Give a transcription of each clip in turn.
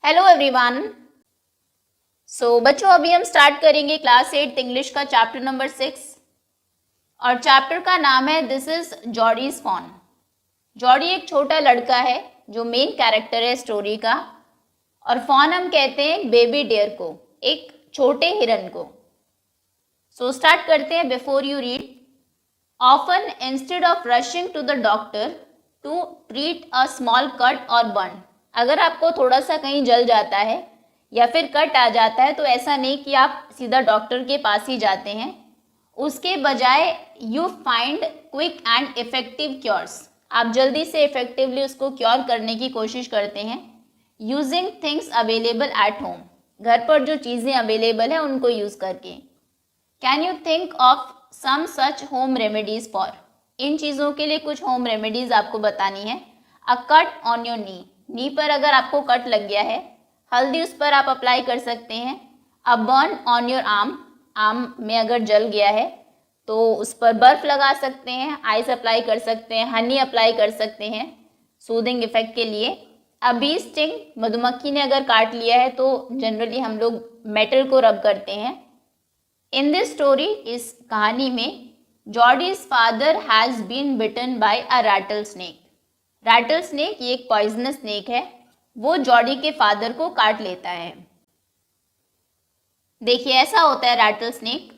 Hello everyone. बच्चों अभी हम स्टार्ट करेंगे क्लास 8 इंग्लिश का चैप्टर नंबर 6 और चैप्टर का नाम है this is Jody's fawn. Jody एक छोटा लड़का है जो मेन कैरेक्टर है स्टोरी का, और फॉन हम कहते हैं बेबी डियर को, एक छोटे हिरन को। स्टार्ट करते हैं। Before you read, often instead of rushing to the doctor to treat a small cut और बर्न। अगर आपको थोड़ा सा कहीं जल जाता है या फिर कट आ जाता है तो ऐसा नहीं कि आप सीधा डॉक्टर के पास ही जाते हैं, उसके बजाय you find quick and effective cures. आप जल्दी से इफेक्टिवली उसको क्योर करने की कोशिश करते हैं using things available at home. घर पर जो चीज़ें अवेलेबल है उनको यूज़ करके। Can you think of some such home remedies for. इन चीज़ों के लिए कुछ होम रेमेडीज आपको बतानी है। A cut on your knee पर अगर आपको कट लग गया है, हल्दी उस पर आप अप्लाई कर सकते हैं। A burn on your arm में अगर जल गया है तो उस पर बर्फ लगा सकते हैं, आइस अप्लाई कर सकते हैं, हनी अप्लाई कर सकते हैं सूदिंग इफेक्ट के लिए। अ बी स्टिंग, मधुमक्खी ने अगर काट लिया है तो जनरली हम लोग मेटल को रब करते हैं। इन दिस स्टोरी, इस कहानी में, Jody's father has been bitten by a rattlesnake. Rattlesnake ये एक पॉइजनस स्नेक है, वो जॉडी के फादर को काट लेता है। देखिए ऐसा होता है rattlesnake.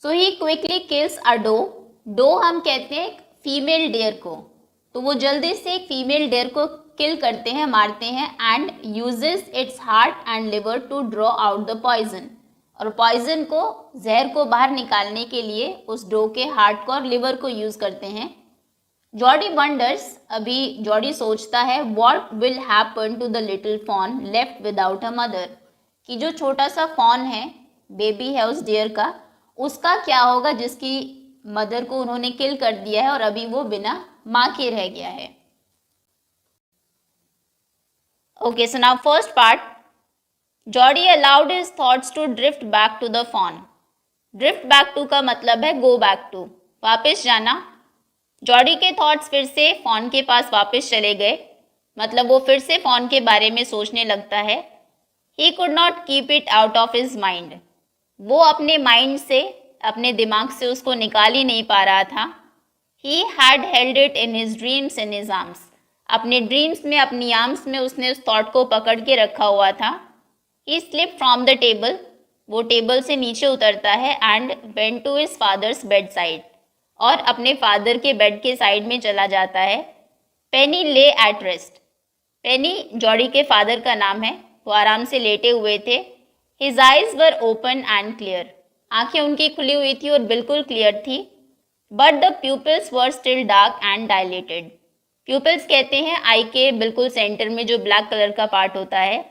So he quickly kills a doe हम कहते हैं फीमेल डेयर को, तो वो जल्दी से एक फीमेल डेयर को किल करते हैं, मारते हैं। And uses its heart and liver to draw out the poison, और पॉइजन को, जहर को बाहर निकालने के लिए उस डो के हार्ट को और लिवर को यूज करते हैं। जॉडी वंडर्स, अभी जॉडी सोचता है, what will happen to the little fawn left without a mother, कि जो छोटा सा फॉन है, बेबी है उस डियर का, उसका क्या होगा जिसकी मदर को उन्होंने किल कर दिया है और अभी वो बिना माँ के रह गया है। Okay, so now first part, Jody allowed his thoughts to drift back to the fawn. Drift back to का मतलब है गो बैक टू, वापस जाना। जॉडी के थॉट्स फिर से फॉन के पास वापस चले गए, मतलब वो फिर से फॉन के बारे में सोचने लगता है। ही could not keep it out of his mind, वो अपने माइंड से, अपने दिमाग से उसको निकाल ही नहीं पा रहा था। He had held it in his dreams in his arms, अपने ड्रीम्स में, अपनी आर्म्स में उसने उस थॉट को पकड़ के रखा हुआ था। He slip from the table, वो टेबल से नीचे उतरता है। And went to his father's bedside, और अपने फादर के बेड के साइड में चला जाता है। पेनी ले एट रेस्ट, पेनी जॉडी के फादर का नाम है, वो आराम से लेटे हुए थे। His eyes were open and clear, आंखें उनकी खुली हुई थी और बिल्कुल क्लियर थी। But the pupils were still dark and dilated, pupils कहते हैं आई के बिल्कुल सेंटर में जो ब्लैक कलर का पार्ट होता है,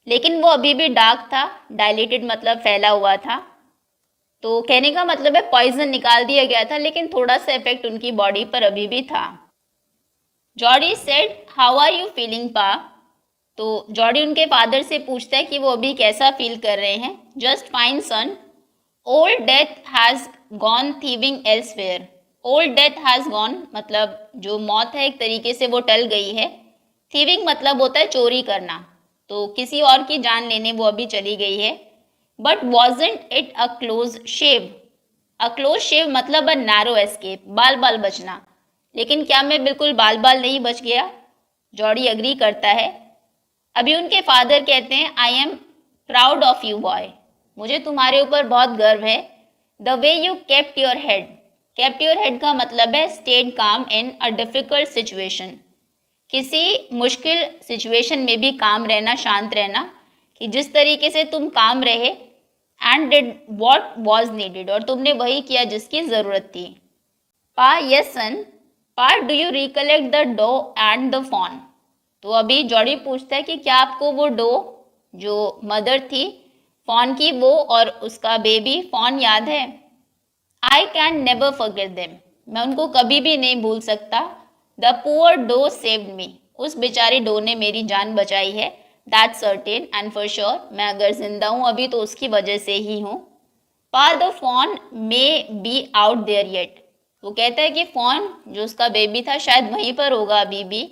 लेकिन वो अभी भी डार्क था। डायलेटेड मतलब फैला हुआ था, तो कहने का मतलब है पॉइजन निकाल दिया गया था लेकिन थोड़ा सा इफेक्ट उनकी बॉडी पर अभी भी था। Jody said, how are you feeling pa, तो जॉडी उनके फादर से पूछता है कि वो अभी कैसा फील कर रहे हैं। Just fine son, old death has gone thieving elsewhere. Old death has gone मतलब जो मौत है एक तरीके से वो टल गई है। थीविंग मतलब होता है चोरी करना, तो किसी और की जान लेने वो अभी चली गई है। But wasn't it a close shave, a close shave मतलब अ नैरो एस्केप, बाल बाल बचना। लेकिन क्या मैं बिल्कुल बाल बाल नहीं बच गया? जॉडी अग्री करता है। अभी उनके फादर कहते हैं, I am proud of you boy, मुझे तुम्हारे ऊपर बहुत गर्व है। The way you kept your head, kept your head का मतलब है स्टेड काम इन अ डिफिकल्ट सिचुएशन, किसी मुश्किल सिचुएशन में भी काम रहना, शांत रहना, कि जिस तरीके से तुम काम रहे। And did what was needed, और तुमने वही किया जिसकी ज़रूरत थी। पा, yes son, pa do you recollect the doe and the fawn, तो अभी जॉडी पूछता है कि क्या आपको वो डो, जो मदर थी फॉन की, वो और उसका बेबी फॉन याद है? I can never forget them, मैं उनको कभी भी नहीं भूल सकता। The poor doe saved me, उस बेचारी डो ने मेरी जान बचाई है। That's certain and for sure, मैं अगर जिंदा हूँ अभी तो उसकी वजह से ही हूँ। Pa, the fawn may be out there yet, वो कहता है कि फॉन जो उसका बेबी था शायद वहीं पर होगा अभी भी।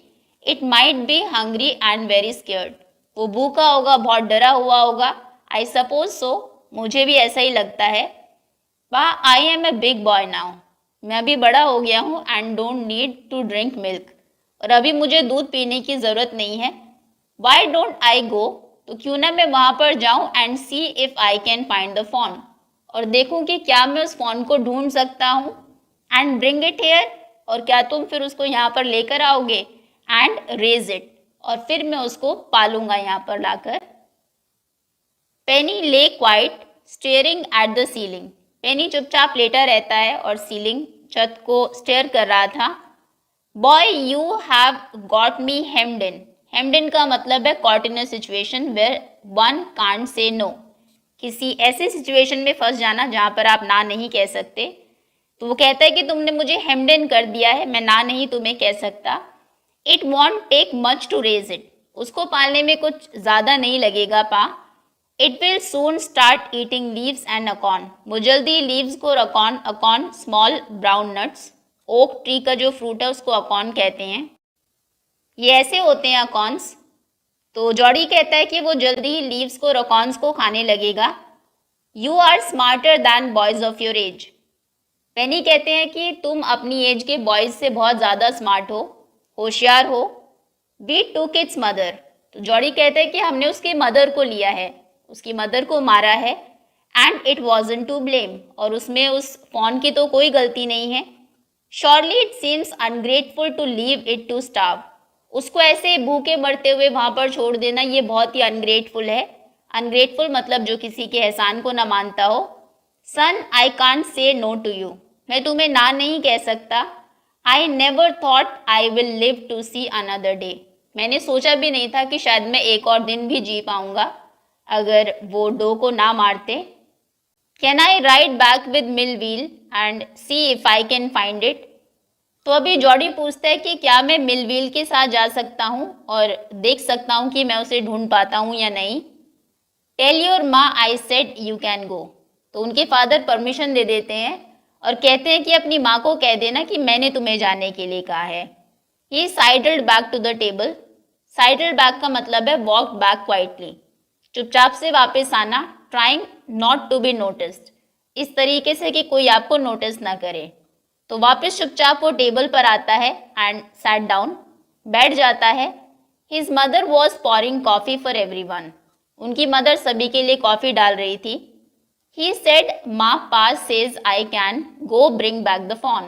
It might be hungry and very scared, वो भूखा होगा, बहुत डरा हुआ होगा। आई सपोज सो, मुझे भी ऐसा ही लगता है। वाह, I am a big boy now, मैं अभी बड़ा हो गया हूँ। And don't need to drink milk, और अभी मुझे दूध पीने की ज़रूरत नहीं है। वाई डोंट आई गो, तो क्यों ना मैं वहाँ पर जाऊँ and C if I can find the phone, और देखूँ कि क्या मैं उस फ़ोन को ढूंढ सकता हूँ। एंड ब्रिंग इट हेयर, और क्या तुम फिर उसको यहाँ पर लेकर आओगे। एंड रेज इट, और फिर मैं उसको पालूंगा यहाँ पर लाकर। Penny lay quiet staring at the ceiling, Penny चुपचाप लेटा रहता है और सीलिंग, छत को स्टेयर कर रहा था। Boy you have got me hemmed in, hemmed in का मतलब है caught in a situation where one can't say no, किसी ऐसे सिचुएशन में फंस जाना जहाँ पर आप ना नहीं कह सकते। तो वो कहता है कि तुमने मुझे हेम्ड इन कर दिया है, मैं ना नहीं तुम्हें कह सकता। It won't take much to raise it, उसको पालने में कुछ ज़्यादा नहीं लगेगा pa. It will soon start eating leaves and acorn, वो जल्दी लीव्स को, acorn, acorn small brown nuts, oak tree का जो फ्रूट है उसको अकॉर्न कहते हैं। ये ऐसे होते हैं अकॉर्न्स। तो जॉडी कहता है कि वो जल्दी ही लीव्स को, अकॉर्न्स को खाने लगेगा। You are smarter than boys of your age, Penny कहते हैं कि तुम अपनी एज के बॉयज से बहुत ज़्यादा स्मार्ट हो, होशियार हो। वी टूक इट्स मदर, तो जॉडी कहते हैं कि हमने उसकी मदर को लिया है, उसकी मदर को मारा है। And it wasn't to blame, और उसमें उस फोन की तो कोई गलती नहीं है। Surely it seems ungrateful to leave it to starve, उसको ऐसे भूखे मरते हुए वहाँ पर छोड़ देना ये बहुत ही अनग्रेटफुल है। अनग्रेटफुल मतलब जो किसी के एहसान को ना मानता हो। Son I can't say no to you, मैं तुम्हें ना नहीं कह सकता। I never thought I will live to see another day, मैंने सोचा भी नहीं था कि शायद मैं एक और दिन भी जी पाऊंगा अगर वो डो को ना मारते। Can I ride back with mill wheel and see if I can find it, तो अभी जॉडी पूछता है कि क्या मैं मिल व्हील के साथ जा सकता हूँ और देख सकता हूँ कि मैं उसे ढूंढ पाता हूँ या नहीं। टेल योर माँ I said you can go, तो उनके फादर परमिशन दे देते हैं और कहते हैं कि अपनी माँ को कह देना कि मैंने तुम्हें जाने के लिए कहा है। He sidled back to the table, sidled back का मतलब है वॉक बैक क्वाइटली, चुपचाप से वापस आना। Trying not to be noticed, इस तरीके से कि कोई आपको नोटिस ना करे। तो वापस चुपचाप वो टेबल पर आता है एंड सैट डाउन, बैठ जाता है। His mother was pouring coffee for everyone, उनकी मदर सभी के लिए कॉफ़ी डाल रही थी। He said ma pa's says I can go bring back the fawn,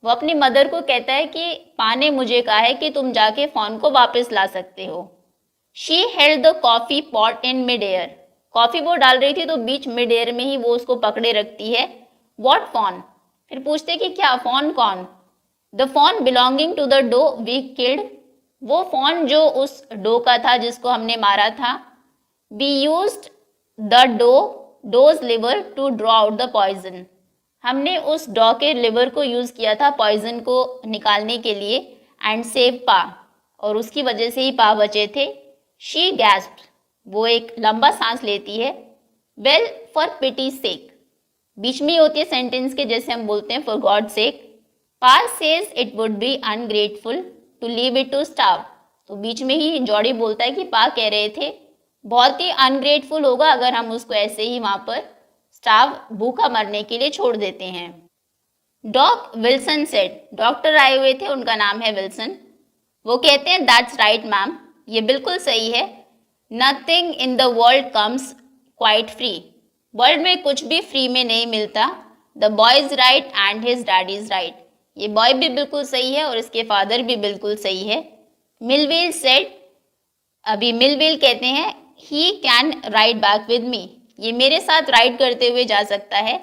वो अपनी मदर को कहता है कि पा ने मुझे कहा है कि तुम जाके फ़ोन को वापस ला सकते हो। She held the coffee pot in mid air, coffee वो डाल रही थी तो बीच मिड एयर में ही वो उसको पकड़े रखती है। वॉट फोन, फिर पूछते कि क्या फ़ोन कौन। The fawn belonging to the doe we killed, वो फ़ोन जो उस डो का था जिसको हमने मारा था। We used the doe's liver to draw out the poison, हमने उस डॉ के लिवर को यूज़ किया था पॉइजन को निकालने के लिए। एंड सेव पा, और उसकी वजह से ही पा बचे थे। शी गैस्प्ड, वो एक लंबा सांस लेती है। वेल फॉर पिटी सेक, बीच में ही होती है सेंटेंस के, जैसे हम बोलते हैं for god sake. Pa says it would be ungrateful to leave it to starve, तो बीच में ही जॉडी बोलता है कि पा कह रहे थे बहुत ही अनग्रेटफुल होगा अगर हम उसको ऐसे ही वहाँ पर स्टार्व, भूखा मरने के लिए छोड़ देते हैं। डॉक विल्सन सेड, डॉक्टर आए हुए थे, उनका नाम है विल्सन। वो कहते हैं दैट्स राइट मैम, ये बिल्कुल सही है। Nothing in the world comes quite free, world में कुछ भी फ्री में नहीं मिलता। The boy is right and his daddy is right, ये बॉय भी बिल्कुल सही है और इसके फादर भी बिल्कुल सही है। मिलविल सेड, अभी मिलविल कहते हैं he can ride back with me, ये मेरे साथ राइड करते हुए जा सकता है।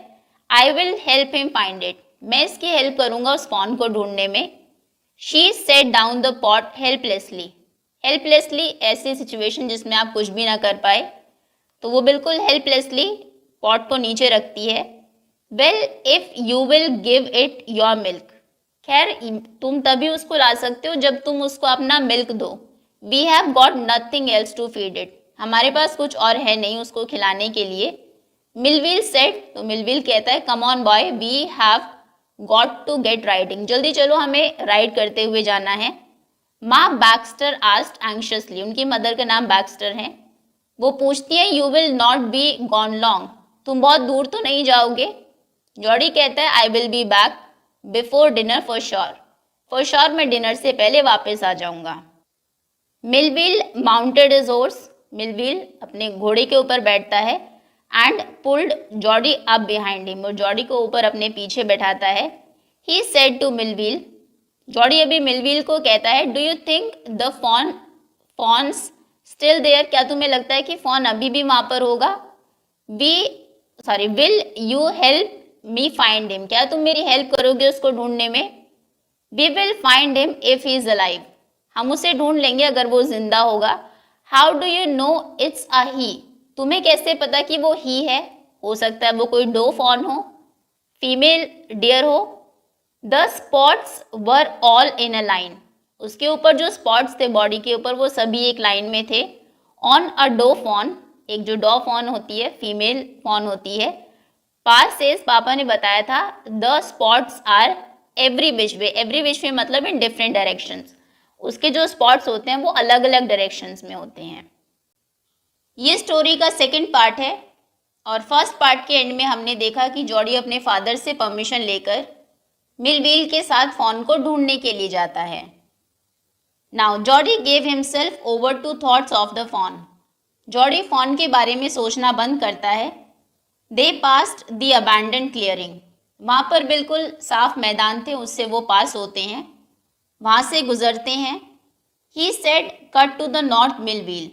I will help him find it, मैं इसकी हेल्प करूंगा उस फोन को ढूंढने में। She said down the pot helplessly, helplessly ऐसी सिचुएशन जिसमें आप कुछ भी ना कर पाए, तो वो बिल्कुल हेल्पलेसली पॉट को नीचे रखती है। Well if you will give it your milk, खैर तुम तभी उसको ला सकते हो जब तुम उसको अपना मिल्क दो। We have got nothing else to feed it, हमारे पास कुछ और है नहीं उसको खिलाने के लिए। मिलविल सेड, तो मिलविल कहता है come on boy we have got to get riding, जल्दी चलो हमें राइड करते हुए जाना है। माँ बैक्स्टर आस्क्ड एंग्शियसली, उनकी मदर का नाम बैक्स्टर है। वो पूछती है you will not be gone long, तुम बहुत दूर तो नहीं जाओगे। जॉडी कहता है I will be back before dinner for sure मैं डिनर से पहले वापस आ जाऊंगा। Millwheel mounted his horse, Millwheel अपने घोड़े के ऊपर बैठता है and pulled Jody up behind him, और जॉडी को ऊपर अपने पीछे बैठाता है। He said to Millwheel, Jody अभी मिलविल को कहता है do you think the fawn's still there, क्या तुम्हें लगता है कि फॉन अभी भी वहां पर होगा। Will you help me find him, क्या तुम मेरी हेल्प करोगे उसको ढूंढने में। We will find him if he is alive, हम उसे ढूंढ लेंगे अगर वो जिंदा होगा। How do you know it's a he, तुम्हें कैसे पता कि वो ही है, हो सकता है वो कोई डो फॉन हो, फीमेल डियर हो। The spots were all in a line, उसके ऊपर जो स्पॉट्स थे बॉडी के ऊपर वो सभी एक लाइन में थे। ऑन अ डो फॉन, एक जो डो फॉन होती है फीमेल फॉन होती है। पास से पापा ने बताया था the spots are every which way मतलब इन डिफरेंट डायरेक्शंस, उसके जो स्पॉट्स होते हैं वो अलग अलग डायरेक्शंस में होते हैं। ये स्टोरी का सेकंड पार्ट है और फर्स्ट पार्ट के एंड में हमने देखा कि जॉडी अपने फादर से परमिशन लेकर मिलविल के साथ फॉन को ढूंढने के लिए जाता है। Now Jody gave himself over to thoughts of the fawn, Jody fawn के बारे में सोचना बंद करता है। They passed the abandon clearing, वहाँ पर बिल्कुल साफ मैदान थे, उससे वो पास होते हैं, वहाँ से गुजरते हैं। He said cut to the north Millwheel,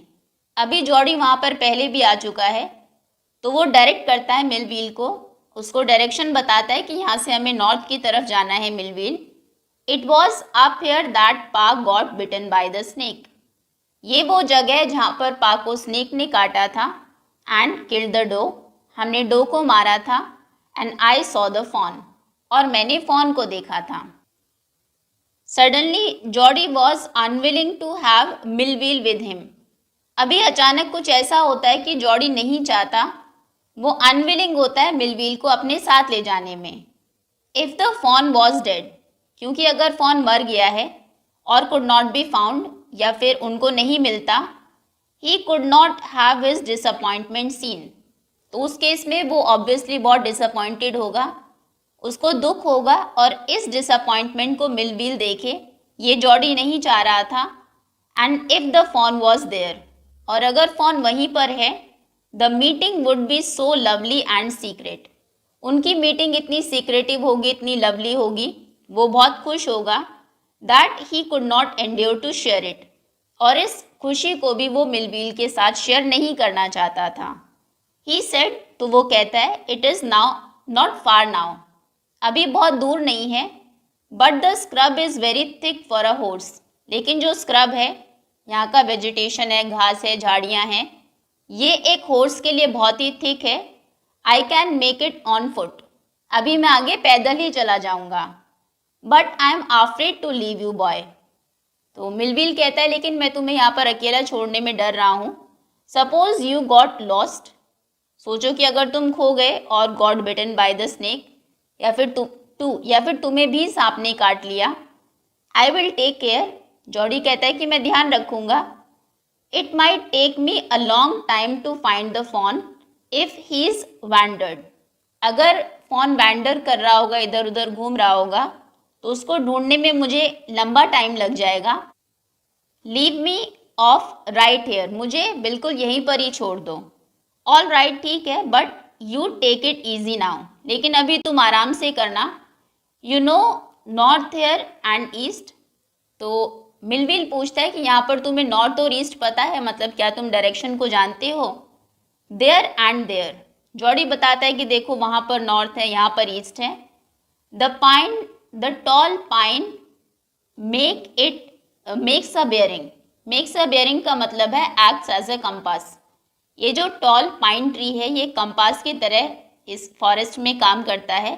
अभी जॉडी वहाँ पर पहले भी आ चुका है तो वो डायरेक्ट करता है मिलविल को, उसको डायरेक्शन बताता है कि यहाँ से हमें नॉर्थ की तरफ जाना है Millwheel. It was up here that Pa got bitten by the snake, ये वो जगह है जहाँ पर पा को स्नेक ने काटा था। एंड किल्ड द डो, हमने डो को मारा था। And I saw the fawn, और मैंने फॉन को देखा था। Suddenly Jody was unwilling to have Millwheel with him, अभी अचानक कुछ ऐसा होता है कि जॉडी नहीं चाहता, वो अनविलिंग होता है मिलविल को अपने साथ ले जाने में। If the fawn was dead, क्योंकि अगर फॉन मर गया है और कुड नॉट बी फाउंड, या फिर उनको नहीं मिलता, he could not have his disappointment seen, तो उस केस में वो ऑब्वियसली बहुत डिसअपॉइंटेड होगा, उसको दुख होगा और इस डिसअपॉइंटमेंट को मिलविल देखे, ये जॉडी नहीं चाह रहा था। And if the fawn was there, और अगर फॉन वहीं पर है, the meeting would be so lovely and secret, उनकी मीटिंग इतनी सीक्रेटिव होगी, इतनी लवली होगी, वो बहुत खुश होगा। That he could not endure to share it, और इस खुशी को भी वो मिलविल के साथ शेयर नहीं करना चाहता था। ही सेड, तो वो कहता है it is now not far now, अभी बहुत दूर नहीं है। But the scrub is very thick for a horse, लेकिन जो स्क्रब है, यहाँ का वेजिटेशन है, घास है, झाड़ियाँ हैं, ये एक हॉर्स के लिए बहुत ही थिक है। I can make it on foot, अभी मैं आगे पैदल ही चला जाऊँगा। But I am afraid to leave you boy, तो मिलविल कहता है लेकिन मैं तुम्हें यहाँ पर अकेला छोड़ने में डर रहा हूँ। सपोज यू गॉट लॉस्ट, सोचो कि अगर तुम खो गए और got bitten by the snake, या फिर तुम्हें भी सांप ने काट लिया। I will take care, Jody कहता है कि मैं ध्यान रखूँगा। It might take me a long time to find the fawn if he is wandered, अगर फॉन वैंडर कर रहा होगा, इधर उधर घूम रहा होगा, तो उसको ढूंढने में मुझे लंबा टाइम लग जाएगा। Leave me off right here, मुझे बिल्कुल यहीं पर ही छोड़ दो। ऑल राइट, ठीक है, but you take it easy now, लेकिन अभी तुम आराम से करना। You know north here and east, तो मिलविल पूछता है कि यहाँ पर तुम्हें नॉर्थ और ईस्ट पता है, मतलब क्या तुम डायरेक्शन को जानते हो। देयर एंड देयर, जॉडी बताता है कि देखो वहाँ पर नॉर्थ है, यहाँ पर ईस्ट है। The tall pine makes a bearing का मतलब है एक्ट्स एज अ कंपास, ये जो टॉल पाइन ट्री है ये कंपास की तरह इस फॉरेस्ट में काम करता है।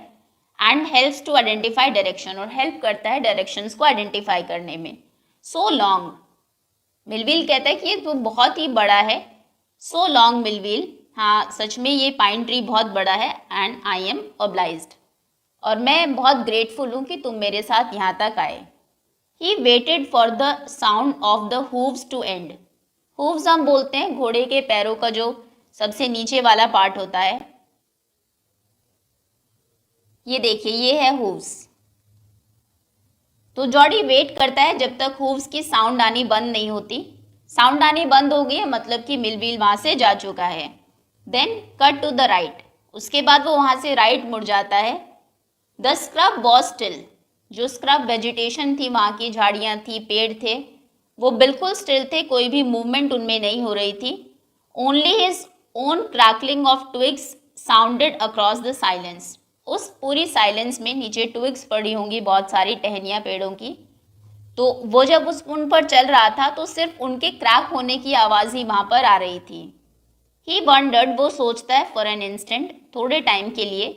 And helps to identify direction, और हेल्प करता है डायरेक्शंस को आइडेंटिफाई करने में। सो लॉन्ग, मिलविल कहता है कि ये तो बहुत ही बड़ा है। सो लॉन्ग मिलविल, हाँ सच में ये पाइन ट्री बहुत बड़ा है। एंड आई एम ऑब्लाइज्ड, और मैं बहुत ग्रेटफुल हूँ कि तुम मेरे साथ यहाँ तक आए। He waited for the sound of the hooves to end. Hooves हम बोलते हैं घोड़े के पैरों का जो सबसे नीचे वाला पार्ट होता है। ये देखिए, ये है हूव्स। तो जॉडी वेट करता है जब तक हूव्स की साउंड आनी बंद नहीं होती। साउंड आनी बंद हो गई है मतलब कि मिलविल वहां से जा चुका है। Then cut to the right, उसके बाद वो वहां से राइट मुड़ जाता है। द स्क्रब वॉज स्टिल, जो स्क्रब वेजिटेशन थी, वहाँ की झाड़ियाँ थी, पेड़ थे, वो बिल्कुल स्टिल थे, कोई भी मूवमेंट उनमें नहीं हो रही थी। Only his own crackling of twigs sounded across the silence. उस पूरी साइलेंस में नीचे ट्विग्स पड़ी होंगी, बहुत सारी टहनियाँ पेड़ों की, तो वो जब उन पर चल रहा था तो सिर्फ उनके क्रैक होने की आवाज़ ही वहाँ पर आ रही थी। ही वंडर्ड, वो सोचता है फॉर एन इंस्टेंट, थोड़े टाइम के लिए,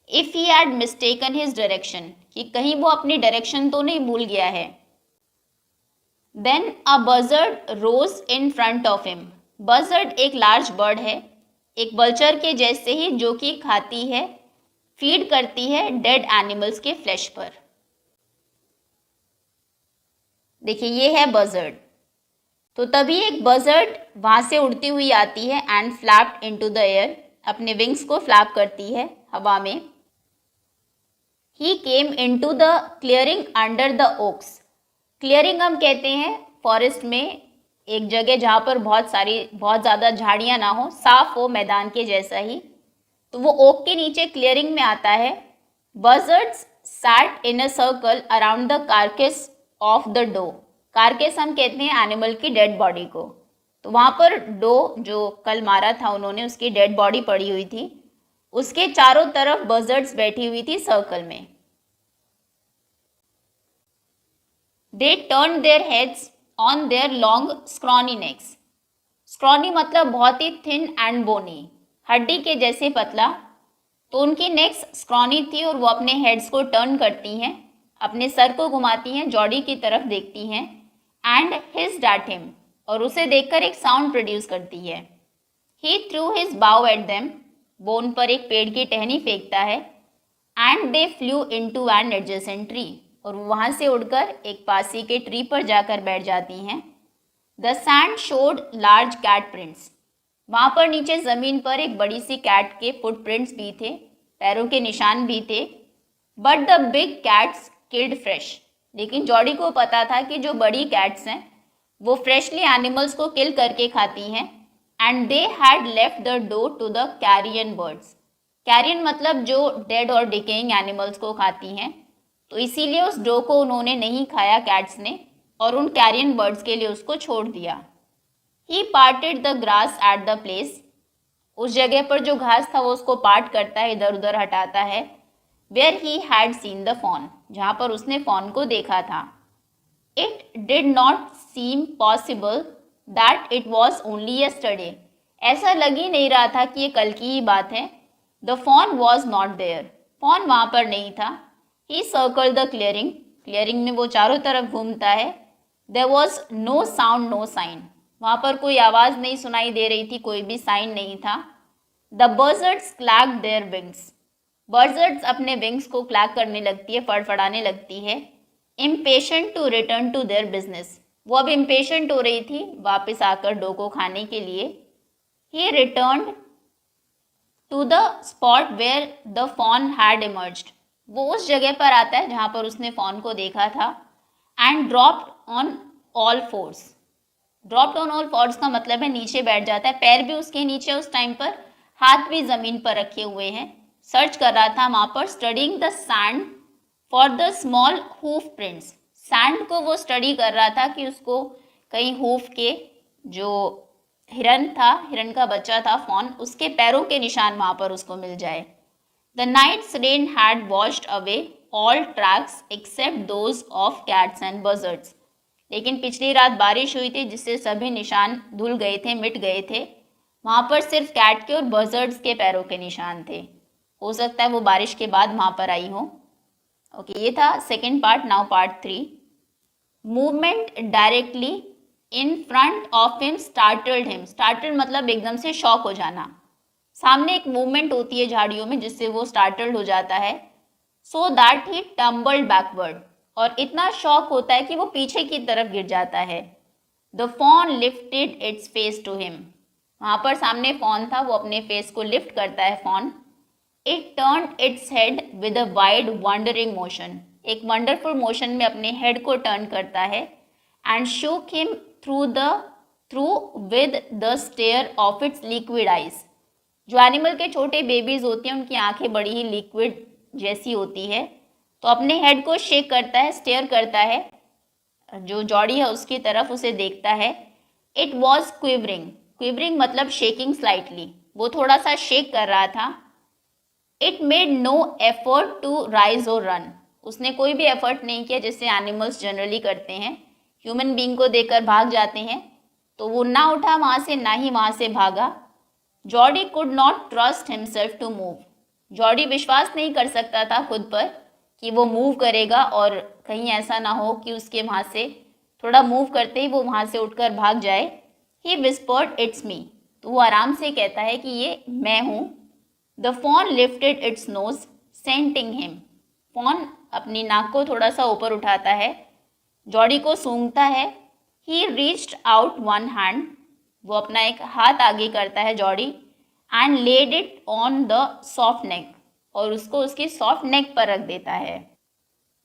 if he had mistaken his direction, कि कहीं वो अपनी डायरेक्शन तो नहीं भूल गया है। Then a buzzard rose in front of him. Buzzard एक लार्ज बर्ड है, एक वल्चर के जैसे ही, जो कि खाती है, फीड करती है डेड एनिमल्स के फ्लैश पर। देखिए, ये है बजर्ड। तो तभी एक बजर्ड वहां से उड़ती हुई आती है and flapped into the air, अपने विंग्स को फ्लैप करती है हवा में। He came into the clearing under the oaks. Clearing हम कहते हैं फॉरेस्ट में एक जगह जहाँ पर बहुत ज़्यादा झाड़ियाँ ना हो, साफ हो, मैदान के जैसा ही, तो वो ओक के नीचे क्लियरिंग में आता है। Buzzards sat in a circle around the carcass of the doe. Carcass हम कहते हैं एनिमल की डेड बॉडी को। तो वहाँ पर डो, जो कल मारा था उन्होंने, उसकी डेड बॉडी पड़ी हुई थी, उसके चारों तरफ बजर्ड्स बैठी हुई थी सर्कल में। They turn their heads on their long scrawny next. Scrawny मतलब बहुत ही थिन एंड बोनी, हड्डी के जैसे पतला। तो उनकी नेक्स स्क्रॉनी थी और वो अपने हेड्स को टर्न करती हैं, अपने सर को घुमाती हैं, जॉडी की तरफ देखती हैं। एंड हिज एट हिम, और उसे देखकर एक साउंड प्रोड्यूस करती है। He threw his bough at them, वो उन पर एक पेड़ की टहनी फेंकता है। And they flew into an adjacent tree, और वो वहाँ से उड़कर एक पास ही के ट्री पर जाकर बैठ जाती हैं। The sand showed large cat prints, वहाँ पर नीचे ज़मीन पर एक बड़ी सी कैट के फुटप्रिंट्स भी थे, पैरों के निशान भी थे। But the big cats killed fresh, लेकिन जॉडी को पता था कि जो बड़ी कैट्स हैं वो फ्रेशली एनिमल्स को किल करके खाती हैं। And they had left the doe to the carrion birds. Carrion मतलब जो डेड और डिकेइंग एनिमल्स को खाती हैं, तो इसीलिए उस डो को उन्होंने नहीं खाया कैट्स ने, और उन कैरियन बर्ड्स के लिए उसको छोड़ दिया। He parted the grass at the place, उस जगह पर जो घास था वो उसको पार्ट करता है, इधर उधर हटाता है। Where he had seen the fawn, जहाँ पर उसने फॉन को देखा था। It did not seem possible that it was only yesterday, ऐसा लग ही नहीं रहा था कि ये कल की ही बात है। The fawn was not there, fawn वहाँ पर नहीं था। He circle the clearing, clearing में वो चारों तरफ घूमता है। There was no sound no sign, वहाँ पर कोई आवाज़ नहीं सुनाई दे रही थी, कोई भी साइन नहीं था। The birds clacked their wings, birds अपने विंग्स को क्लैक करने लगती है, फड़फड़ाने लगती है। Impatient to return to their business, वो अब इम्पेशेंट हो रही थी वापस आकर डो को खाने के लिए। He return to the spot where the fawn had emerged, वो उस जगह पर आता है जहाँ पर उसने फॉन को देखा था। And dropped on all force, dropped on all force का मतलब है नीचे बैठ जाता है, पैर भी उसके नीचे उस टाइम पर, हाथ भी ज़मीन पर रखे हुए हैं। सर्च कर रहा था वहाँ पर, studying the sand for the small hoof prints, sand को वो स्टडी कर रहा था कि उसको कहीं हूफ के, जो हिरन था, हिरन का बच्चा था फॉन, उसके पैरों के निशान वहाँ पर उसको मिल जाए। The night's rain had washed away all tracks except those of cats and buzzards, लेकिन पिछली रात बारिश हुई थी जिससे सभी निशान धुल गए थे, मिट गए थे। वहाँ पर सिर्फ कैट के और बजर्ड्स के पैरों के निशान थे। हो सकता है वो बारिश के बाद वहाँ पर आई हो। ओके, ये था second part. Now part 3, movement directly in front of him startled him. Startled मतलब एकदम से शॉक हो जाना, सामने एक मूवमेंट होती है झाड़ियों में जिससे वो स्टार्टल्ड हो जाता है। So that he tumbled backward, और इतना शॉक होता है कि वो पीछे की तरफ गिर जाता है। The fawn lifted its face to him. वहाँ पर सामने फॉन था, वो अपने फेस को लिफ्ट करता है fawn. It turn its head with a wide wondering motion. एक वंडरफुल मोशन में अपने हेड को टर्न करता है। And shook him through with the stare of its liquid eyes. जो एनिमल के छोटे बेबीज होते हैं उनकी आंखें बड़ी ही लिक्विड जैसी होती है, तो अपने हेड को शेक करता है, स्टेयर करता है जो जॉडी है उसकी तरफ, उसे देखता है। It was quivering. क्विवरिंग मतलब शेकिंग स्लाइटली, वो थोड़ा सा शेक कर रहा था। It made no effort to rise और रन। उसने कोई भी एफर्ट नहीं किया जैसे एनिमल्स जनरली करते हैं, ह्यूमन बीइंग को देखकर भाग जाते हैं, तो वो ना उठा वहाँ से ना ही वहाँ से भागा। Jody could not trust himself to move. Jody विश्वास नहीं कर सकता था खुद पर कि वो मूव करेगा और कहीं ऐसा ना हो कि उसके वहाँ से थोड़ा मूव करते ही वो वहाँ से उठकर भाग जाए। ही विस्पर्ड इट्स मी। तो वो आराम से कहता है कि ये मैं हूँ। The fawn lifted its nose scenting him. Fawn अपनी नाक को थोड़ा सा ऊपर उठाता है, जॉडी को सूंघता है। He reached out one hand. वो अपना एक हाथ आगे करता है Jody. And laid it on the soft neck. और उसको उसकी सॉफ्ट नेक पर रख देता है।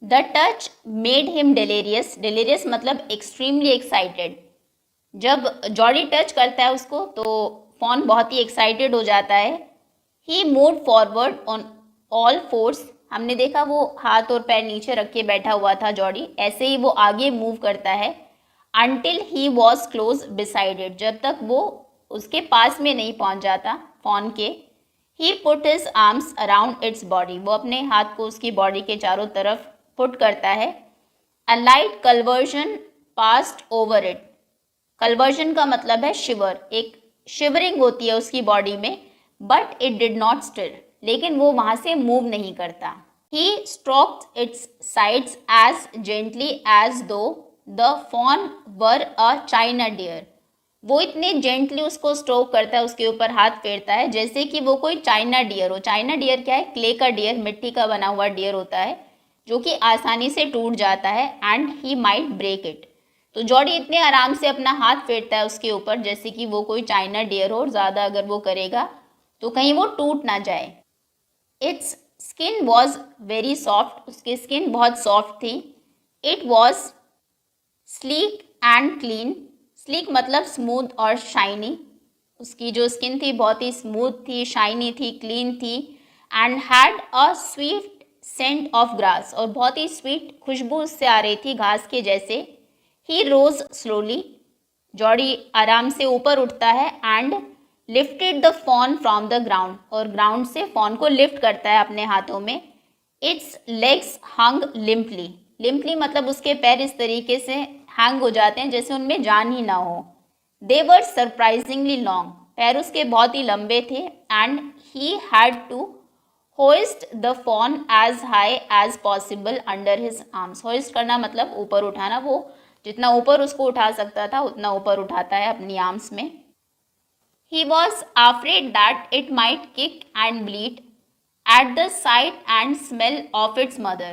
The touch made him delirious. Delirious मतलब एक्सट्रीमली एक्साइटेड। जब जॉडी टच करता है उसको तो फॉन बहुत ही एक्साइटेड हो जाता है। He move forward on all fours. हमने देखा वो हाथ और पैर नीचे रख के बैठा हुआ था जॉडी, ऐसे ही वो आगे मूव करता है। Until he was close beside it. जब तक वो उसके पास में नहीं पहुंच जाता फॉन के। He put his arms around its body. वो अपने हाथ को उसकी बॉडी के चारों तरफ पुट करता है। A light convulsion passed over it. Convulsion का मतलब है शिवर, एक शिवरिंग होती है उसकी बॉडी में। But it did not stir. लेकिन वो वहाँ से मूव नहीं करता। He stroked its sides as gently as though the fawn were a china deer. वो इतने जेंटली उसको स्ट्रोक करता है, उसके ऊपर हाथ फेरता है जैसे कि वो कोई चाइना डियर हो। चाइना डियर क्या है? क्ले का डियर, मिट्टी का बना हुआ डियर होता है जो कि आसानी से टूट जाता है। And he might break it. तो जॉडी इतने आराम से अपना हाथ फेरता है उसके ऊपर जैसे कि वो कोई चाइना डियर हो, और ज़्यादा अगर वो करेगा तो कहीं वो टूट ना जाए। Its skin was very soft. उसकी स्किन बहुत सॉफ्ट थी। It was sleek and clean. Sleek मतलब स्मूथ और शाइनी। उसकी जो स्किन थी बहुत ही स्मूथ थी, शाइनी थी, क्लीन थी। And had a sweet scent of grass. और बहुत ही स्वीट खुशबू उससे आ रही थी घास के जैसे। ही रोज स्लोली। जॉडी आराम से ऊपर उठता है। And lifted the fawn from the ground. और ग्राउंड से फॉन को लिफ्ट करता है अपने हाथों में। इट्स लेग्स हंग लिम्पली। लिम्पली मतलब उसके पैर इस तरीके से हैंग हो जाते हैं जैसे उनमें जान ही ना हो। They were surprisingly long. पैर उसके बहुत ही लंबे थे। And he had to hoist the fawn as high as possible under his arms. Hoist करना मतलब ऊपर उठाना। वो जितना ऊपर उसको उठा सकता था उतना ऊपर उठाता है अपनी आर्म्स में। He was afraid that it might kick and bleed at the sight and smell of its mother.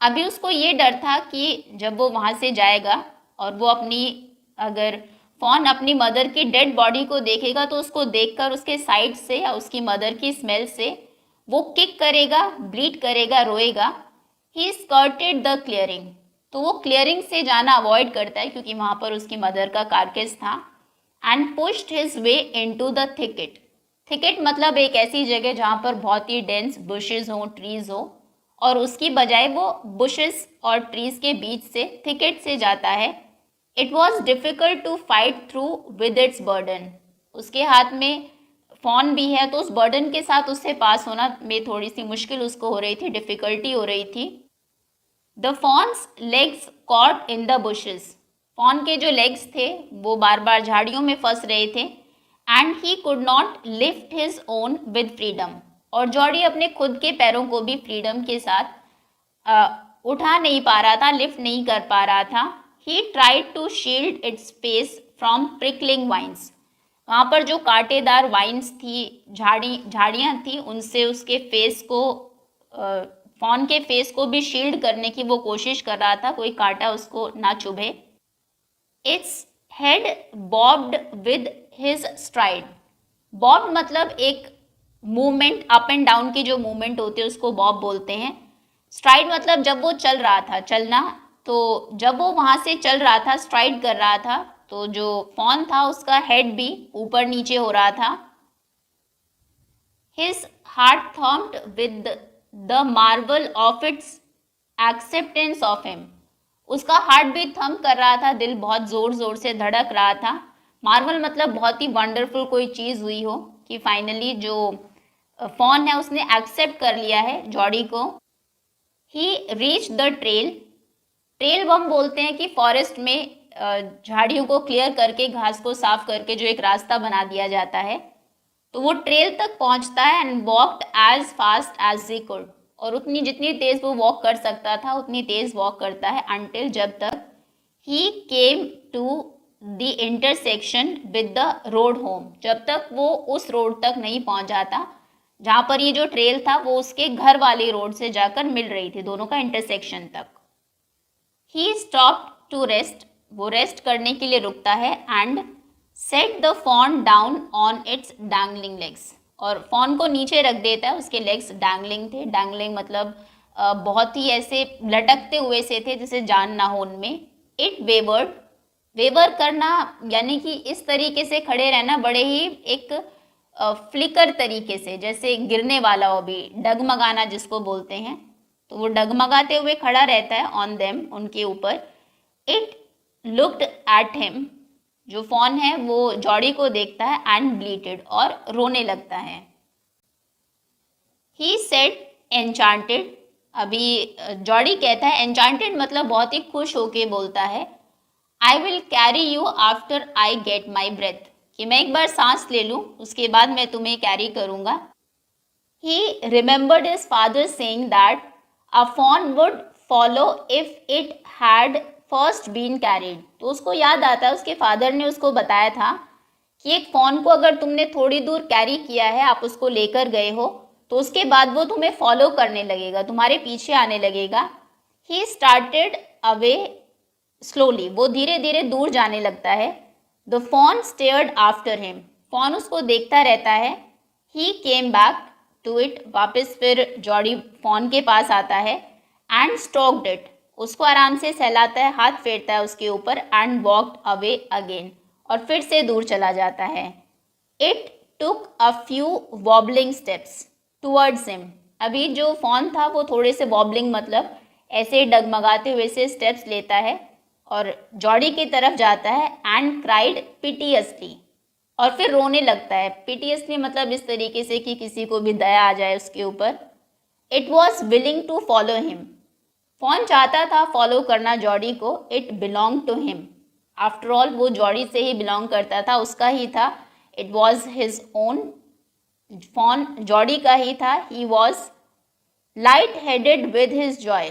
अभी उसको ये डर था कि जब वो वहाँ से जाएगा और वो अगर फॉन अपनी मदर की डेड बॉडी को देखेगा तो उसको देखकर उसके साइड से या उसकी मदर की स्मेल से वो किक करेगा, ब्लीड करेगा, रोएगा। ही स्कर्टेड द क्लियरिंग। तो वो क्लियरिंग से जाना अवॉइड करता है क्योंकि वहाँ पर उसकी मदर का कारकेस था। And pushed his way into the thicket. Thicket मतलब एक ऐसी जगह जहाँ पर बहुत ही डेंस बुशेस हो, ट्रीज हो, और उसकी बजाय वो बुशेस और ट्रीज के बीच से थिकेट से जाता है। It was difficult to fight through with its burden. उसके हाथ में फॉन भी है तो उस बर्डन के साथ उससे पास होना में थोड़ी सी मुश्किल उसको हो रही थी, डिफ़िकल्टी हो रही थी। The fawn's legs caught in the bushes. Fawn के जो लेग्स थे वो बार बार झाड़ियों में फंस रहे थे। And he could not lift his own with freedom. और जॉडी अपने खुद के पैरों को भी फ्रीडम के साथ उठा नहीं पा रहा था, लिफ्ट नहीं कर पा रहा था। He tried to shield its face from prickling vines. वहाँ पर जो कांटेदार वाइन्स थी, झाड़ियाँ थी, उनसे उसके फेस को फॉन के फेस को भी शील्ड करने की वो कोशिश कर रहा था, कोई कांटा उसको ना चुभे। Its head bobbed with his stride. Bobbed मतलब एक मूवमेंट, अप एंड डाउन की जो मूवमेंट होती है उसको बॉब बोलते हैं। स्ट्राइड मतलब जब वो चल रहा था, चलना। तो जब वो वहाँ से चल रहा था, स्ट्राइड कर रहा था, तो जो फॉन था उसका हेड भी ऊपर नीचे हो रहा था। His heart thumped with the marvel of its acceptance of him. उसका हार्ट भी थम्प कर रहा था, दिल बहुत जोर जोर से धड़क रहा था। मार्वल मतलब बहुत ही वंडरफुल कोई चीज़ हुई हो, कि फाइनली जो फॉन है उसने एक्सेप्ट कर लिया है जॉडी को। ही रीच द ट्रेल। ट्रेल हम बोलते हैं कि फॉरेस्ट में झाड़ियों को क्लियर करके, घास को साफ करके जो एक रास्ता बना दिया जाता है, तो वो ट्रेल तक पहुंचता है। And walked as fast as he could. और उतनी जितनी तेज वो वॉक कर सकता था उतनी तेज वॉक करता है, अनटिल जब तक he came to the intersection with the road home, जब तक वो उस रोड तक नहीं पहुंच जाता जहाँ पर ये जो ट्रेल था वो उसके घर वाली रोड से जाकर मिल रही थी, दोनों का इंटरसेक्शन तक। He stopped to rest. वो रेस्ट करने के लिए रुकता है। And set the fawn down on its dangling legs. और फॉन को नीचे रख देता है, उसके लेग्स डैंगलिंग थे। डैंगलिंग मतलब बहुत ही ऐसे लटकते हुए से थे जैसे जान ना हो उनमें। It wayward. वेवर करना यानी कि इस तरीके से खड़े रहना, बड़े ही एक फ्लिकर तरीके से, जैसे गिरने वाला हो भी, डगमगाना जिसको बोलते हैं, तो वो डगमगाते हुए खड़ा रहता है ऑन देम, उनके ऊपर। It looked at him. जो फॉन है वो जॉडी को देखता है एंड ब्लीटेड, और रोने लगता है। He said enchanted. अभी जॉडी कहता है, एन्चांटेड मतलब बहुत ही खुश होके बोलता है, I will carry you after I get my breath, कि मैं एक बार सांस ले लूँ उसके बाद मैं तुम्हें कैरी करूँगा। He remembered his father saying that a fawn would follow if it had first been carried. तो उसको याद आता है, उसके फादर ने उसको बताया था कि एक फॉन को अगर तुमने थोड़ी दूर कैरी किया है, आप उसको लेकर गए हो, तो उसके बाद वो तुम्हें फॉलो करने लगेगा, तुम्हारे पीछे आने लगेगा। He started away slowly. वो धीरे धीरे दूर जाने लगता है। The fawn stared after him. Fawn उसको देखता रहता है। He came back to it. वापस फिर जॉडी फॉन के पास आता है। And stroked it. उसको आराम से सहलाता है, हाथ फेरता है उसके ऊपर। And walked away again. और फिर से दूर चला जाता है। It took a few wobbling steps towards him. अभी जो फॉन था वो थोड़े से वॉबलिंग मतलब ऐसे डगमगाते हुए से स्टेप्स लेता है और जॉडी की तरफ जाता है। And cried pitifully. और फिर रोने लगता है। पिटियसली मतलब इस तरीके से कि किसी को भी दया आ जाए उसके ऊपर। It was willing to follow him. Fawn चाहता था फॉलो करना जॉडी को। It belong to him. After all वो जॉडी से ही बिलोंग करता था, उसका ही था। It was his own. Fawn Jody का ही था। He was light headed with his joy.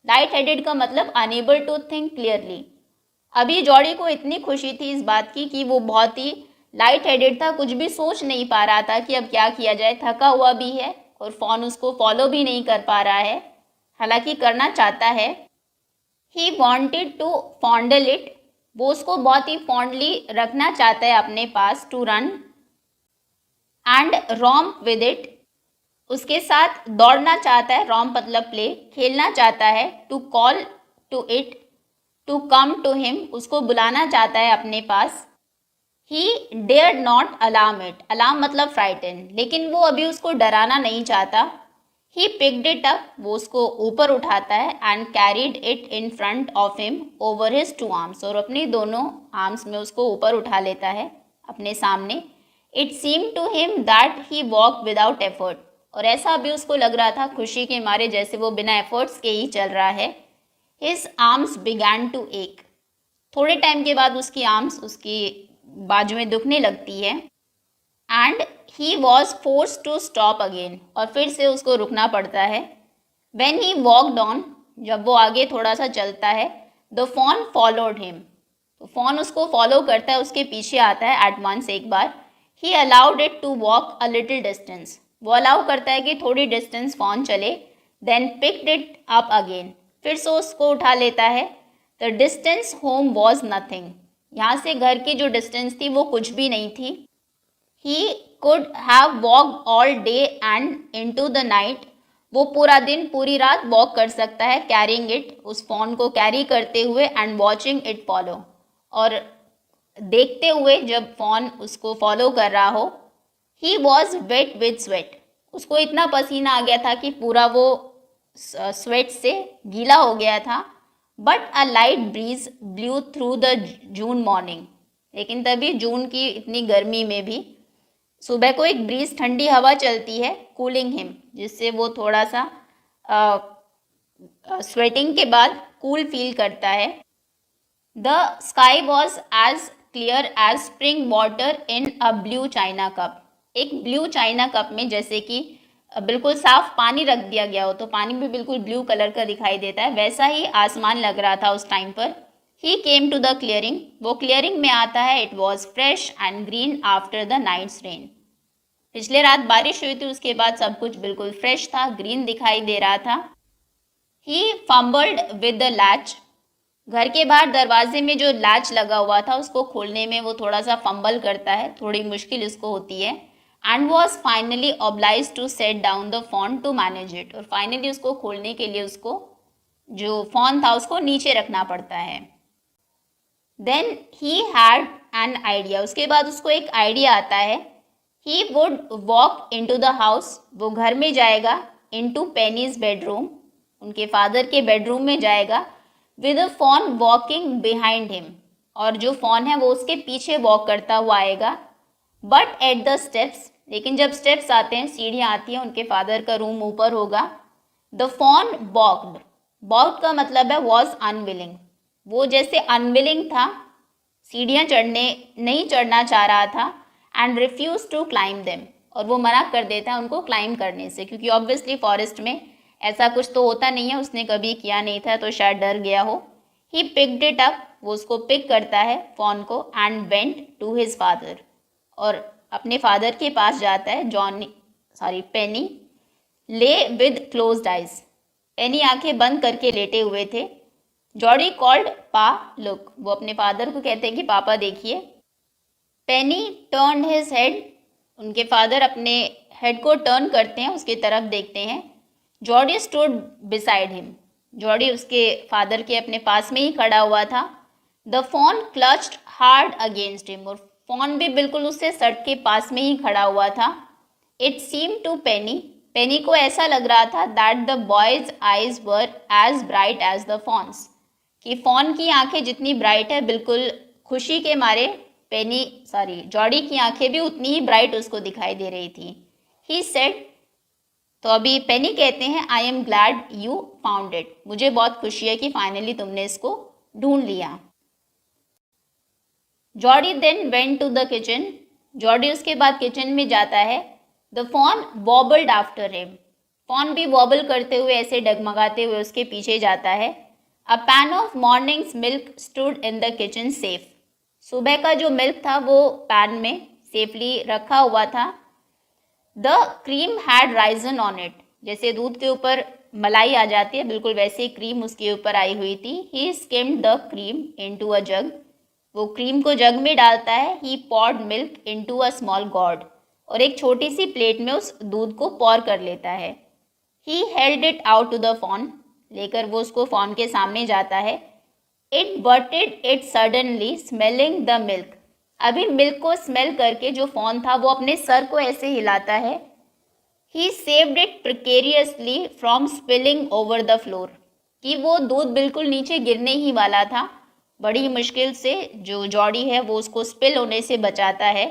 Light headed का मतलब अनेबल टू थिंक क्लियरली। अभी जॉडी को इतनी खुशी थी इस बात की कि वो बहुत ही लाइट हेडेड था, कुछ भी सोच नहीं पा रहा था कि अब क्या किया जाए। थका हुआ भी है और फॉन उसको फॉलो भी नहीं कर पा रहा है, हालांकि करना चाहता है। He wanted to fondle it. वो उसको बहुत ही फॉन्डली रखना चाहता है अपने पास। To run and romp with it. उसके साथ दौड़ना चाहता है। रोम्प मतलब प्ले, खेलना चाहता है। To call to it to come to him. उसको बुलाना चाहता है अपने पास। He dared not alarm it. Alarm मतलब फ्राइटन, लेकिन वो अभी उसको डराना नहीं चाहता। He picked it up. वो उसको ऊपर उठाता है। And carried it in front of him over his two arms. और अपनी दोनों आर्म्स में उसको ऊपर उठा लेता है अपने सामने। It seem to him that he walk without effort. और ऐसा भी उसको लग रहा था खुशी के मारे जैसे वो बिना एफर्ट्स के ही चल रहा है। हिज आर्म्स बिगैन टू एक। थोड़े टाइम के बाद उसकी आर्म्स, उसकी बाजुएं दुखने लगती है। And he was force to stop again. और फिर से उसको रुकना पड़ता है। When he walked on. जब वो आगे थोड़ा सा चलता है। The fawn followed him. तो फॉन उसको फॉलो करता है, उसके पीछे आता है एट वंस एक बार। He allowed it to walk a little distance. वो अलाउ करता है कि थोड़ी डिस्टेंस फॉन चले। Then picked it up again, फिर से उसको उठा लेता है। The distance home was nothing, यहाँ से घर की जो डिस्टेंस थी वो कुछ भी नहीं थी। He could have walked all day and into the night, वो पूरा दिन पूरी रात वॉक कर सकता है, कैरिंग इट, उस फोन को कैरी करते हुए, एंड वॉचिंग इट फॉलो, और देखते हुए जब फोन उसको फॉलो कर रहा हो। He was wet with sweat, उसको इतना पसीना आ गया था कि पूरा वो स्वेट से गीला हो गया था। But a light breeze blew through the June morning, लेकिन तभी जून की इतनी गर्मी में भी सुबह को एक ब्रीज, ठंडी हवा चलती है, कूलिंग हिम, जिससे वो थोड़ा सा स्वेटिंग के बाद कूल फील करता है। The sky was as clear as spring water in a blue china cup, एक ब्लू चाइना कप में जैसे कि बिल्कुल साफ पानी रख दिया गया हो तो पानी भी बिल्कुल ब्लू कलर का दिखाई देता है, वैसा ही आसमान लग रहा था उस टाइम पर। He came to the clearing, वो क्लियरिंग में आता है। It was fresh and green after the night's rain, पिछले रात बारिश हुई थी, उसके बाद सब कुछ बिल्कुल फ्रेश था, ग्रीन दिखाई दे रहा था। ही फम्बल्ड विद द लैच, घर के बाहर दरवाजे में जो लैच लगा हुआ था उसको खोलने में वो थोड़ा सा फंबल करता है, थोड़ी मुश्किल इसको होती है। And was finally obliged to set down the fawn to manage it, और फाइनली उसको खोलने के लिए उसको जो फोन था उसको नीचे रखना पड़ता है। Then he had an idea, उसके बाद उसको एक आइडिया आता है। He would walk into the house, वो घर में जाएगा, इन टू पेनीज बेडरूम, उनके फादर के बेडरूम में जाएगा, with a fawn walking behind him, और जो फोन है वो उसके पीछे वॉक करता हुआ आएगा। बट एट द स्टेप्स, लेकिन जब स्टेप्स आते हैं, सीढ़ियाँ आती हैं, उनके फादर का रूम ऊपर होगा। द फोन वॉकड, वॉक का मतलब है वॉज अनविलिंग, वो जैसे अनविलिंग था, सीढ़ियाँ नहीं चढ़ना चाह रहा था। And refuse to climb them, और वो मना कर देता है उनको क्लाइम करने से, क्योंकि ऑब्वियसली फॉरेस्ट में ऐसा कुछ तो होता नहीं है, उसने कभी किया नहीं था तो शायद डर गया हो। ही पिक्ड इट अप, वो उसको पिक करता है फोन को, and went to his father, और अपने फादर के पास जाता है। पेनी ले विद क्लोज्ड आइज, पेनी आंखें बंद करके लेटे हुए थे। जॉडी कॉल्ड पा लुक, वो अपने फादर को कहते हैं कि पापा देखिए। पेनी टर्न हिज हेड, उनके फादर अपने हेड को टर्न करते हैं, उसकी तरफ देखते हैं। Jody stood beside him, Jody उसके फादर के अपने पास में ही खड़ा हुआ था। The fawn clutched hard against him, और फोन भी बिल्कुल उससे सट के पास में ही खड़ा हुआ था। इट सीम टू पेनी, पेनी को ऐसा लग रहा था that the boy's eyes were as bright as the fawn's, कि फोन की आंखें जितनी ब्राइट है, बिल्कुल खुशी के मारे जॉडी की आंखें भी उतनी ही ब्राइट उसको दिखाई दे रही थी। ही सेड, तो अभी पेनी कहते हैं, I am glad you found it, मुझे बहुत खुशी है कि फाइनली तुमने इसको ढूंढ लिया। Jody then went to the kitchen, Jody उसके बाद किचन में जाता है। The fawn wobbled after him, fawn भी वॉबल करते हुए, ऐसे डगमगाते हुए उसके पीछे जाता है। A pan of morning's milk stood in the kitchen safe, सुबह का जो मिल्क था वो पैन में सेफली रखा हुआ था। The cream had Ryzen on it, जैसे दूध के ऊपर मलाई आ जाती है, बिल्कुल वैसे ही क्रीम उसके ऊपर आई हुई थी। He skimmed the cream into a jug, वो क्रीम को जग में डालता है। He poured milk into a small gourd, और एक छोटी सी प्लेट में उस दूध को पॉर कर लेता है। He held it out to the fawn, लेकर वो उसको फोन के सामने जाता है। It butted it suddenly smelling the milk, अभी मिल्क को स्मेल करके जो फोन था वो अपने सर को ऐसे हिलाता है। He saved it precariously from spilling over the floor, कि वो दूध बिल्कुल नीचे गिरने ही वाला था, बड़ी मुश्किल से जो जॉडी है वो उसको स्पिल होने से बचाता है।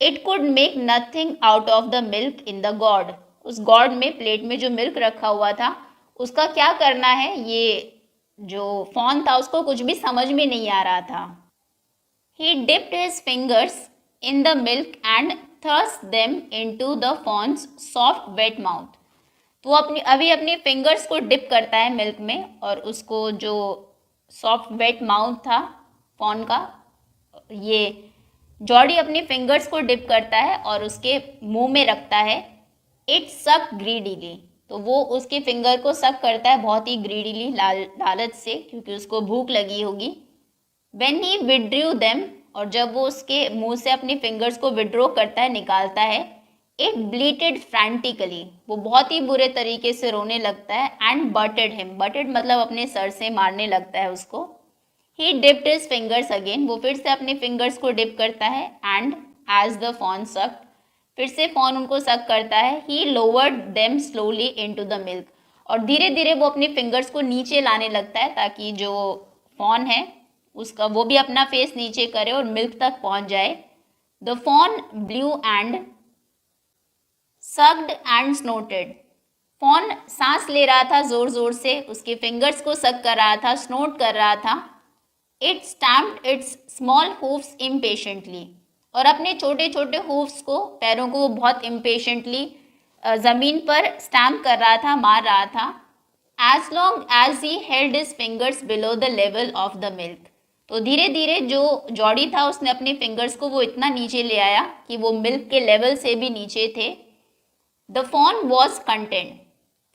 It could make nothing out of the milk in the God, उस गॉड में, प्लेट में जो मिल्क रखा हुआ था उसका क्या करना है, ये जो फोन था उसको कुछ भी समझ में नहीं आ रहा था। He dipped his fingers in the milk and thrust them into the fawn's soft wet mouth. तो अभी अपनी फिंगर्स को डिप करता है मिल्क में, और उसको जो सॉफ्ट वेट माउथ था फॉन का, ये जॉडी अपनी फिंगर्स को डिप करता है और उसके मुंह में रखता है। इट सक ग्रीडीली, तो वो उसके फिंगर को सक करता है बहुत ही ग्रीडीली, लालच से, क्योंकि उसको भूख लगी होगी। When he withdrew them, और जब वो उसके मुंह से अपनी फिंगर्स को विड्रॉ करता है, निकालता है, it bleated frantically, वो बहुत ही बुरे तरीके से रोने लगता है, and butted him, butted मतलब अपने सर से मारने लगता है उसको। He dipped his fingers again, वो फिर से अपने फिंगर्स को डिप करता है, and as the fawn sucked, फिर से फॉन उनको सक करता है। He lowered them slowly into the milk, और धीरे धीरे वो अपने फिंगर्स को नीचे लाने लगता है ताकि जो फॉन है उसका वो भी अपना फेस नीचे करे और मिल्क तक पहुंच जाए। The fawn blew and sucked and snorted, fawn सांस ले रहा था जोर जोर से, उसके फिंगर्स को सक कर रहा था, स्नोट कर रहा था। It stamped it's small hoofs impatiently, और अपने छोटे छोटे हूफ्स को, पैरों को वो बहुत इम्पेशेंटली ज़मीन पर स्टैम्प कर रहा था, मार रहा था। As long as he held his fingers below the level of the milk, तो धीरे धीरे जो जॉडी था उसने अपने फिंगर्स को वो इतना नीचे ले आया कि वो मिल्क के लेवल से भी नीचे थे। The fawn was content,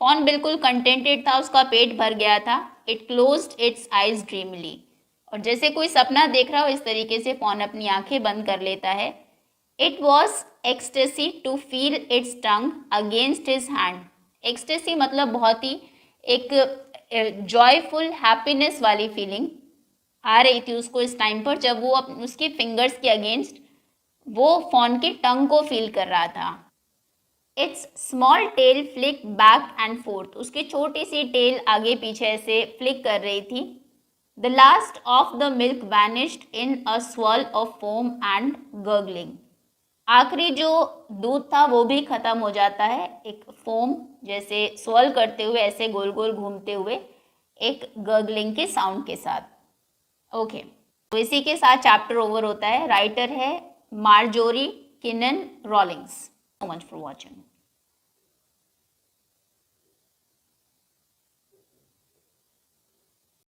fawn बिल्कुल कंटेंटेड था, उसका पेट भर गया था। It closed its eyes dreamily, और जैसे कोई सपना देख रहा हो इस तरीके से फॉन अपनी आंखें बंद कर लेता है। It was ecstasy to feel its tongue against his hand, ecstasy मतलब बहुत ही एक जॉयफुल हैप्पीनेस वाली फीलिंग आ रही थी उसको इस टाइम पर, जब वो उसके फिंगर्स के अगेंस्ट वो फॉन की टंग को फील कर रहा था। It's small tell flick back and fourth, उसकी छोटी सी टेल आगे पीछे ऐसे फ्लिक कर रही थी। The last of the milk vanished in a swirl of foam and gargling, आखिरी जो दूध था वो भी खत्म हो जाता है एक फोम जैसे swirl करते हुए, ऐसे गोल गोल घूमते हुए, एक गर्गलिंग के साउंड के साथ। ओके, तो इसी के साथ चैप्टर ओवर होता है। राइटर है Marjorie किनन Rawlings. So much for watching.